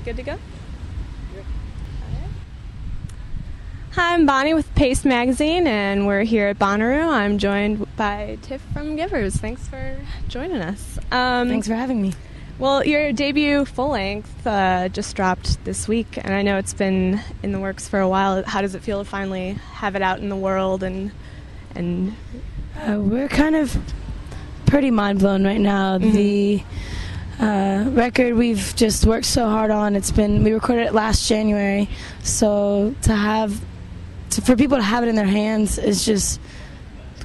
Good to go? Hi, I'm Bonnie with Paste Magazine, and we're here at Bonnaroo. I'm joined by Tiff from GIVERS. Thanks for joining us. Thanks for having me. Well, your debut full-length just dropped this week, and I know it's been in the works for a while. How does it feel to finally have it out in the world? And we're kind of pretty mind-blown right now. Mm-hmm. The record we've just worked so hard on, we recorded it last January, so for people to have it in their hands is just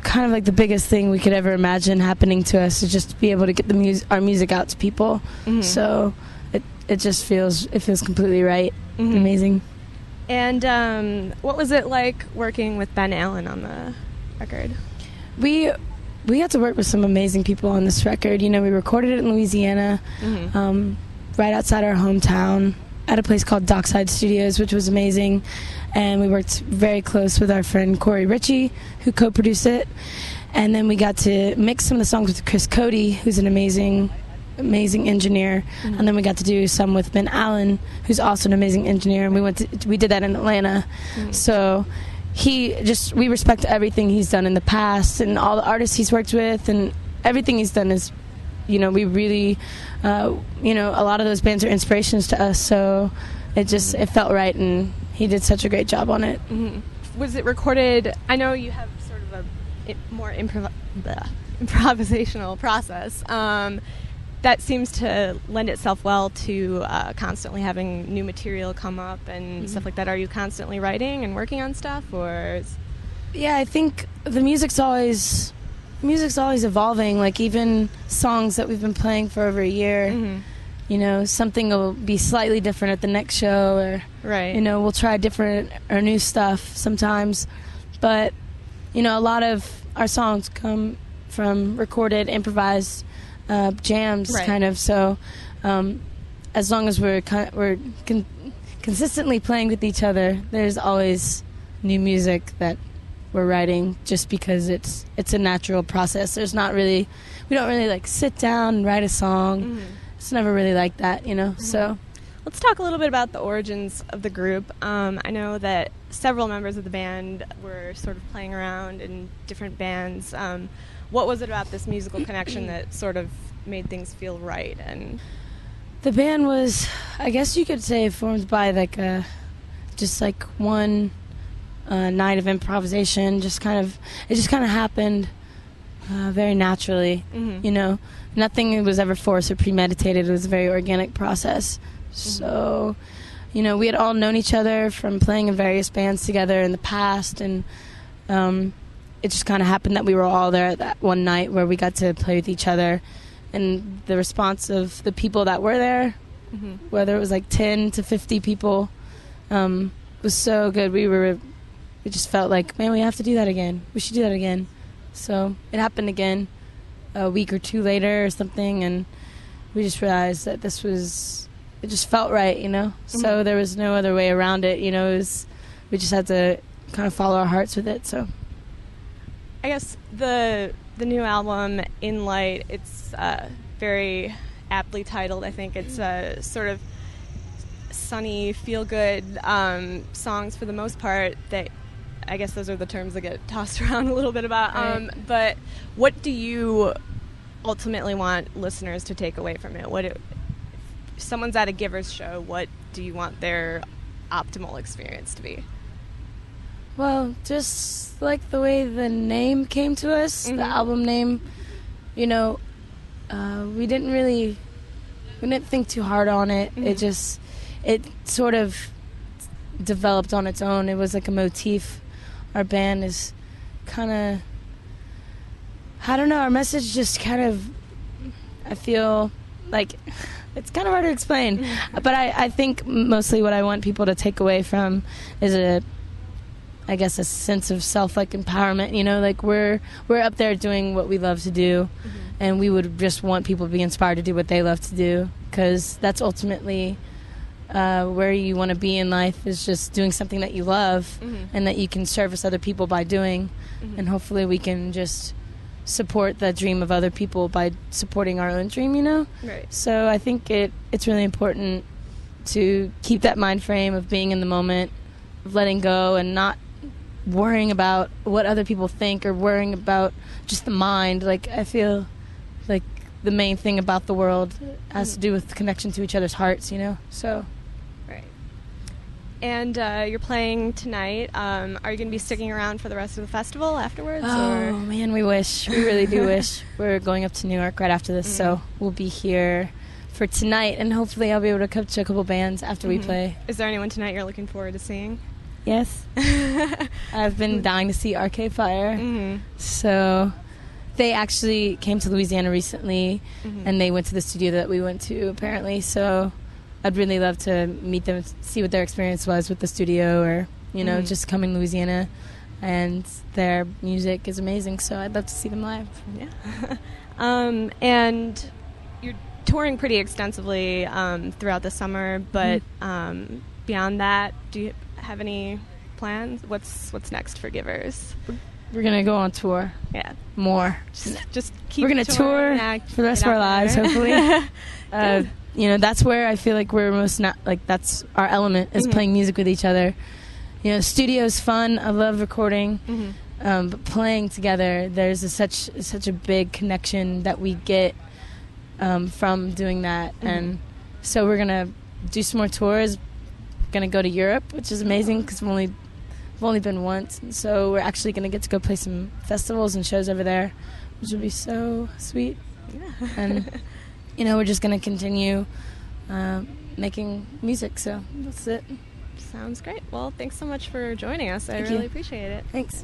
kind of like the biggest thing we could ever imagine happening to us, is just to be able to get our music out to people. Mm-hmm. So it just feels completely right. Mm-hmm. Amazing. And what was it like working with Ben Allen on the record? We had to work with some amazing people on this record. You know, we recorded it in Louisiana, Mm-hmm. right outside our hometown, at a place called Dockside Studios, which was amazing. And we worked very close with our friend Corey Ritchie, who co-produced it. And then we got to mix some of the songs with Chris Cody, who's an amazing engineer. Mm-hmm. And then we got to do some with Ben Allen, who's also an amazing engineer. And we did that in Atlanta. Mm-hmm. So we respect everything he's done in the past and all the artists he's worked with, and everything he's done is, we really, a lot of those bands are inspirations to us. So it felt right, and he did such a great job on it. Mm-hmm. Was it recorded? I know you have sort of a more improvisational process. That seems to lend itself well to constantly having new material come up and stuff like that. Are you constantly writing and working on stuff, or? Yeah, I think the music's always evolving. Like even songs that we've been playing for over a year, Mm-hmm. Something will be slightly different at the next show, or right. We'll try different or new stuff sometimes. But a lot of our songs come from recorded, improvised jams, right. kind of. So as long as we're consistently playing with each other, there's always new music that we're writing, just because it's a natural process. We don't really like sit down and write a song. Mm-hmm. It's never really like that, Mm-hmm. So let's talk a little bit about the origins of the group. I know that several members of the band were sort of playing around in different bands. What was it about this musical connection that sort of made things feel right? And the band was, I guess you could say, formed by just one night of improvisation. It just kind of happened very naturally. Mm-hmm. Nothing was ever forced or premeditated. It was a very organic process. Mm-hmm. So, we had all known each other from playing in various bands together in the past, and it just kind of happened that we were all there that one night where we got to play with each other. And the response of the people that were there, mm-hmm. whether it was 10 to 50 people, was so good. We just felt like, man, we have to do that again. We should do that again. So it happened again a week or two later or something, and we just realized that it just felt right, Mm-hmm. So there was no other way around it, we just had to kind of follow our hearts with it. So I guess the new album, In Light, it's very aptly titled. I think it's sort of sunny, feel-good songs for the most part. That I guess those are the terms that get tossed around a little bit about. Right. But what do you ultimately want listeners to take away from it? If someone's at a GIVERS show, what do you want their optimal experience to be? Well, just like the way the name came to us, Mm-hmm. the album name, we didn't think too hard on it. Mm-hmm. It sort of developed on its own. It was like a motif. Our band is kind of, I don't know, our message just kind of, I feel like it's kind of hard to explain. Mm-hmm. But I think mostly what I want people to take away from is a sense of empowerment. We're up there doing what we love to do, Mm-hmm. and we would just want people to be inspired to do what they love to do, because that's ultimately where you want to be in life, is just doing something that you love, Mm-hmm. and that you can service other people by doing. Mm-hmm. And hopefully we can just support the dream of other people by supporting our own dream, Right. So I think it's really important to keep that mind frame of being in the moment, of letting go and not worrying about what other people think or worrying about just the mind. Like, I feel like the main thing about the world has to do with the connection to each other's hearts, you know? So. Right. And you're playing tonight. Are you going to be sticking around for the rest of the festival afterwards? Oh, man, we wish. We really do wish. We're going up to New York right after this, so we'll be here for tonight, and hopefully I'll be able to catch a couple bands after we play. Is there anyone tonight you're looking forward to seeing? Yes. I've been dying to see Arcade Fire. So they actually came to Louisiana recently, and they went to the studio that we went to, apparently. So I'd really love to meet them, see what their experience was with the studio, or, you know, just coming to Louisiana. And their music is amazing, so I'd love to see them live. Yeah. And you're touring pretty extensively throughout the summer, but beyond that, do you have any plans? What's next for Givers? We're gonna go on tour. Yeah, more. Just keep. We're gonna tour for the rest of our lives, hopefully. You know, that's where I feel like we're most that's our element, is playing music with each other. You know, studio's fun. I love recording, but playing together, there's such a big connection that we get from doing that, and so we're gonna do some more tours. Gonna go to Europe, which is amazing because I've only been once, and so we're actually gonna get to go play some festivals and shows over there, which will be so sweet. Yeah. And you know, we're just gonna continue making music. So that's it. Sounds great. Well, thanks so much for joining us. I really appreciate it. Thanks.